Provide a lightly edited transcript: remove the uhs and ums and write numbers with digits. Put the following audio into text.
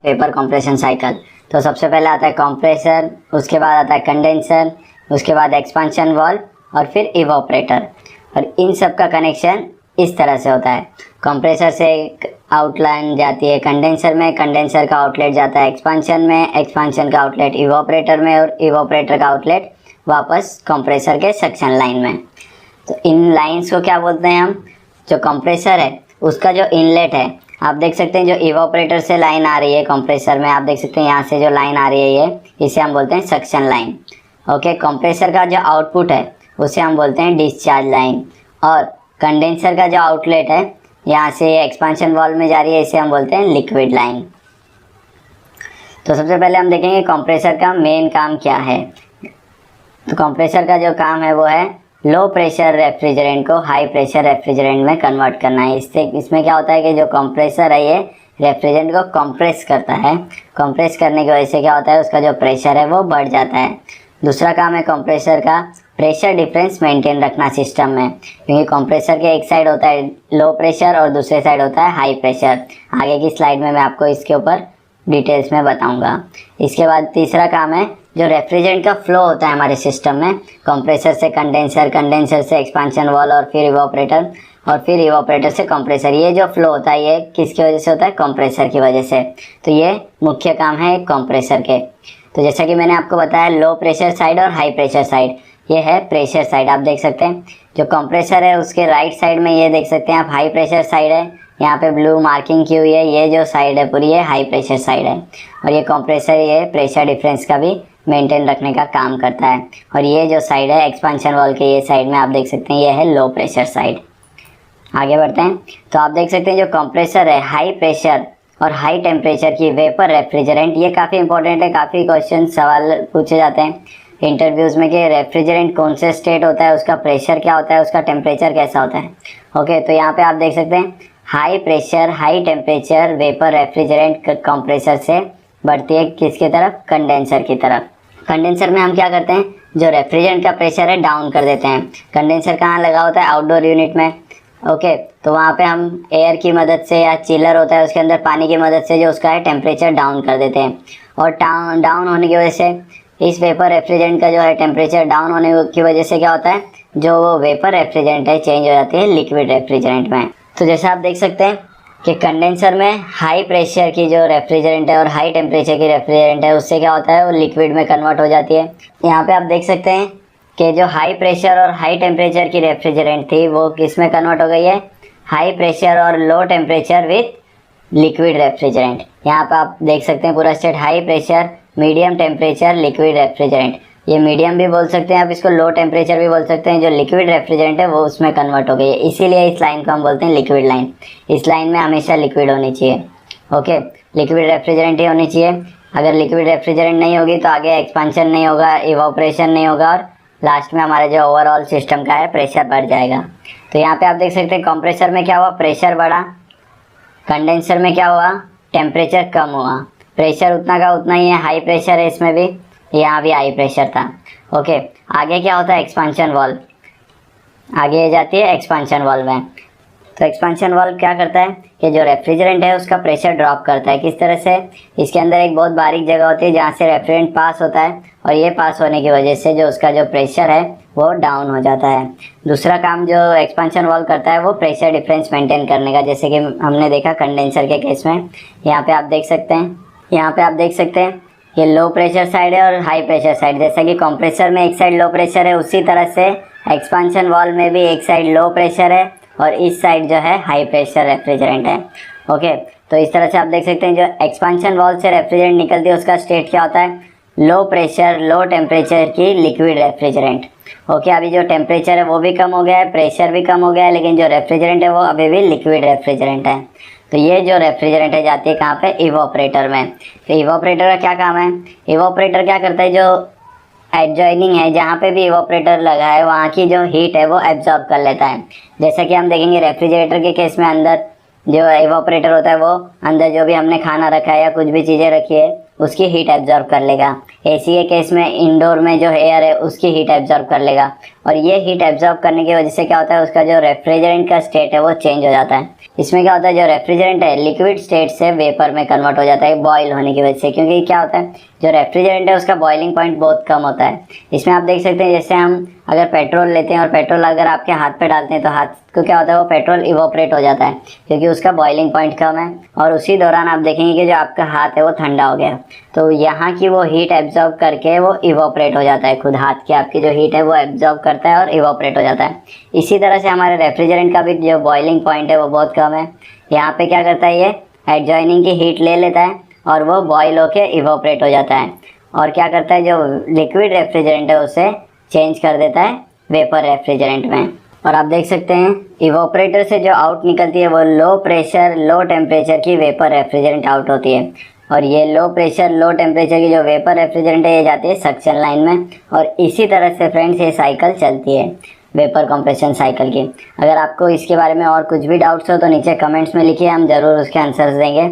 Vapour compression cycle. तो सबसे पहले आता है कंप्रेसर, उसके बाद आता है कंडेंसर, उसके बाद एक्सपांशन वाल्व और फिर इवोपरेटर। और इन सब का कनेक्शन इस तरह से होता है। कंप्रेसर से एक आउटलाइन जाती है कंडेंसर में, कंडेंसर का आउटलेट जाता है एक्सपांशन में, एक्सपांशन का आउटलेट इवोपरेटर में और इवोपरेटर का आउटलेट वापस कंप्रेसर के सक्शन लाइन में। तो इन लाइंस को क्या बोलते हैं हम? जो कंप्रेसर है उसका जो इनलेट है, आप देख सकते हैं जो इवोपरेटर से लाइन आ रही है कंप्रेसर में, आप देख सकते हैं यहाँ से जो लाइन आ रही है ये, इसे हम बोलते हैं सक्शन लाइन। ओके, कंप्रेसर का जो आउटपुट है उसे हम बोलते हैं डिस्चार्ज लाइन। और कंडेंसर का जो आउटलेट है यहाँ से एक्सपांशन वाल्व में जा रही है, इसे हम बोलते हैं लिक्विड लाइन। तो सबसे पहले हम देखेंगे कंप्रेसर का मेन काम क्या है। तो कंप्रेसर का जो काम है वो है लो प्रेशर रेफ्रिजरेंट को हाई प्रेशर रेफ्रिजरेंट में कन्वर्ट करना है। इसमें क्या होता है कि जो कंप्रेसर है ये रेफ्रिजरेंट को कंप्रेस करता है। कंप्रेस करने की वजह से क्या होता है, उसका जो प्रेशर है वो बढ़ जाता है। दूसरा काम है कंप्रेसर का प्रेशर डिफरेंस मेंटेन रखना सिस्टम में, क्योंकि कंप्रेसर के एक साइड होता है लो प्रेशर और दूसरे साइड होता है हाई प्रेशर। आगे की स्लाइड में मैं आपको इसके ऊपर डिटेल्स में बताऊंगा। इसके बाद तीसरा काम है जो रेफ्रिजरेंट का फ्लो होता है हमारे सिस्टम में, कंप्रेसर से कंडेंसर, कंडेंसर से एक्सपांशन वाल्व और फिर इवोपरेटर और फिर इवोपरेटर से कंप्रेसर। ये जो फ्लो होता है ये किसकी वजह से होता है? कंप्रेसर की वजह से। तो ये मुख्य काम है कंप्रेसर के। तो जैसा कि मैंने आपको बताया लो प्रेशर साइड और हाई प्रेशर साइड, ये है प्रेशर साइड। आप देख सकते हैं जो कंप्रेसर है उसके राइट साइड में ये देख सकते हैं आप हाई प्रेशर साइड है, यहाँ पे ब्लू मार्किंग की हुई है, ये जो साइड है पूरी ये हाई प्रेशर साइड है। और ये कंप्रेसर ये प्रेशर डिफरेंस का भी मेंटेन रखने का काम करता है। और ये जो साइड है एक्सपांशन वाल्व के ये साइड में आप देख सकते हैं ये है लो प्रेशर साइड। आगे बढ़ते हैं तो आप देख सकते हैं जो कंप्रेसर है हाई प्रेशर और हाई टेम्परेचर की वेपर रेफ्रिजरेंट, ये काफ़ी इंपॉर्टेंट है। काफ़ी क्वेश्चन सवाल पूछे जाते हैं इंटरव्यूज़ में कि रेफ्रिजरेंट कौन से स्टेट होता है, उसका प्रेशर क्या होता है, उसका टेम्परेचर कैसा होता है। ओके, तो यहाँ पे आप देख सकते हैं high pressure high temperature vapour refrigerant compressor से बढ़ती है किसकी तरफ? कंडेंसर की तरफ। कंडेंसर में हम क्या करते हैं, जो रेफ्रिजरेंट का प्रेशर है डाउन कर देते हैं। कंडेंसर कहाँ लगा होता है? आउटडोर यूनिट में। ओके, तो वहाँ पे हम एयर की मदद से या चिलर होता है उसके अंदर पानी की मदद से जो उसका है टेम्परेचर डाउन कर देते हैं। और डाउन होने की वजह से इस वेपर रेफ्रिजरेंट का जो है टेम्परेचर डाउन होने की वजह से क्या होता है, जो वो वेपर रेफ्रिजरेंट है चेंज हो जाती है लिक्विड रेफ्रिजरेंट में। तो जैसे आप देख सकते हैं कि कंडेंसर में हाई प्रेशर की जो रेफ्रिजरेंट है और हाई टेम्परेचर की रेफ्रिजरेंट है उससे क्या होता है वो लिक्विड में कन्वर्ट हो जाती है। यहाँ पे आप देख सकते हैं कि जो हाई प्रेशर और हाई टेम्परेचर की रेफ्रिजरेंट थी वो किस में कन्वर्ट हो गई है? हाई प्रेशर और low temperature with liquid refrigerant. यहाँ पे आप देख सकते हैं पूरा state high pressure medium temperature liquid refrigerant. ये मीडियम भी बोल सकते हैं आप इसको, लो टेम्परेचर भी बोल सकते हैं। जो लिक्विड रेफ्रिजरेंट है वो उसमें कन्वर्ट हो गई है, इसीलिए इस लाइन को हम बोलते हैं लिक्विड लाइन। इस लाइन में हमेशा लिक्विड होनी चाहिए। ओके, लिक्विड रेफ्रिजरेंट ही होनी चाहिए। अगर लिक्विड रेफ्रिजरेंट नहीं होगी तो आगे एक्सपांशन नहीं होगा, इवोपरेशन नहीं होगा और लास्ट में हमारे जो ओवरऑल सिस्टम का है प्रेशर बढ़ जाएगा। तो यहाँ पे आप देख सकते हैं कंप्रेसर में क्या हुआ? प्रेशर बढ़ा। कंडेंसर में क्या हुआ? टेम्परेचर कम हुआ। प्रेशर उतना का उतना ही है, हाई प्रेशर है इसमें भी, यहाँ भी हाई प्रेशर था। ओके, आगे क्या होता है? Expansion valve. आगे जाती है एक्सपांशन वाल्व में। तो एक्सपांशन वाल्व क्या करता है कि जो रेफ्रिजरेंट है उसका प्रेशर ड्रॉप करता है। किस तरह से? इसके अंदर एक बहुत बारीक जगह होती है जहाँ से रेफ्रिजरेंट पास होता है और ये पास होने की वजह से जो उसका जो प्रेशर है वो डाउन हो जाता है। दूसरा काम जो एक्सपांशन वाल्व करता है वो प्रेशर डिफरेंस मेंटेन करने का, जैसे कि हमने देखा कंडेंसर के केस में। यहाँ पे आप देख सकते हैं, यहाँ पे आप देख सकते हैं ये लो प्रेशर साइड है और हाई प्रेशर साइड। जैसा कि कंप्रेसर में एक साइड लो प्रेशर है उसी तरह से एक्सपांशन वाल्व में भी एक साइड लो प्रेशर है और इस साइड जो है हाई प्रेशर रेफ्रिजरेंट है। ओके, तो इस तरह से आप देख सकते हैं जो एक्सपांशन वाल्व से रेफ्रिजरेंट निकलती है उसका स्टेट क्या होता है? लो प्रेशर लो टेम्परेचर की लिक्विड रेफ्रिजरेंट। ओके, अभी जो टेम्परेचर है वो भी कम हो गया है, प्रेशर भी कम हो गया है, लेकिन जो रेफ्रिजरेंट है वो अभी भी लिक्विड रेफ्रिजरेंट है। तो ये जो रेफ्रिजरेंट है जाती है कहाँ पे? इवोपरेटर में। तो इवोपरेटर का क्या काम है? इवोपरेटर क्या करता है, जो एडजॉइनिंग है जहाँ पे भी इवोपरेटर लगा है वहाँ की जो हीट है वो एब्जॉर्ब कर लेता है। जैसा कि हम देखेंगे रेफ्रिजरेटर के केस में अंदर जो इवोपरेटर होता है वो अंदर जो भी हमने खाना रखा है या कुछ भी चीज़ें रखी है उसकी हीट एब्जॉर्ब कर लेगा। एसी के केस में इंडोर में जो एयर है उसकी हीट एब्जॉर्ब कर लेगा और ये हीट एब्जॉर्ब करने की वजह से क्या होता है, उसका जो रेफ्रिजरेंट का स्टेट है वो चेंज हो जाता है। इसमें क्या होता है, जो रेफ्रिजरेंट है लिक्विड स्टेट से वेपर में कन्वर्ट हो जाता है बॉयल होने की वजह से, क्योंकि क्या होता है जो रेफ्रिजरेंट है उसका बॉइलिंग पॉइंट बहुत कम होता है। इसमें आप देख सकते हैं जैसे हम अगर पेट्रोल लेते हैं और पेट्रोल अगर आपके हाथ पे डालते हैं तो हाथ को क्या होता है वो पेट्रोल इवोपरेट हो जाता है क्योंकि उसका बॉइलिंग पॉइंट कम है, और उसी दौरान आप देखेंगे कि जो आपका हाथ है वो ठंडा हो गया, तो यहाँ की वो हीट एब्जॉर्ब करके वो इवोपरेट हो जाता है, खुद हाथ की आपकी जो हीट है वो एब्जॉर्ब करता है और इवोपरेट हो जाता है। इसी तरह से हमारे रेफ्रिजरेंट का भी जो बॉइलिंग पॉइंट है वो बहुत कम है। यहाँ पे क्या करता है ये एडजॉइनिंग की हीट ले लेता है और वो बॉयल होके इवोपरेट हो जाता है, और क्या करता है जो लिक्विड रेफ्रिजरेंट है उसे चेंज कर देता है वेपर रेफ्रिजरेंट में। और आप देख सकते हैं इवोपरेटर से जो आउट निकलती है वो लो प्रेशर लो टेम्परेचर की वेपर रेफ्रिजरेंट आउट होती है, और ये लो प्रेशर लो टेम्परेचर की जो वेपर रेफ्रिजरेंट है ये जाती है सक्शन लाइन में, और इसी तरह से फ्रेंड्स ये साइकिल चलती है वेपर कंप्रेशन साइकिल की। अगर आपको इसके बारे में और कुछ भी डाउट्स हो तो नीचे कमेंट्स में लिखिए, हम ज़रूर उसके आंसर्स देंगे।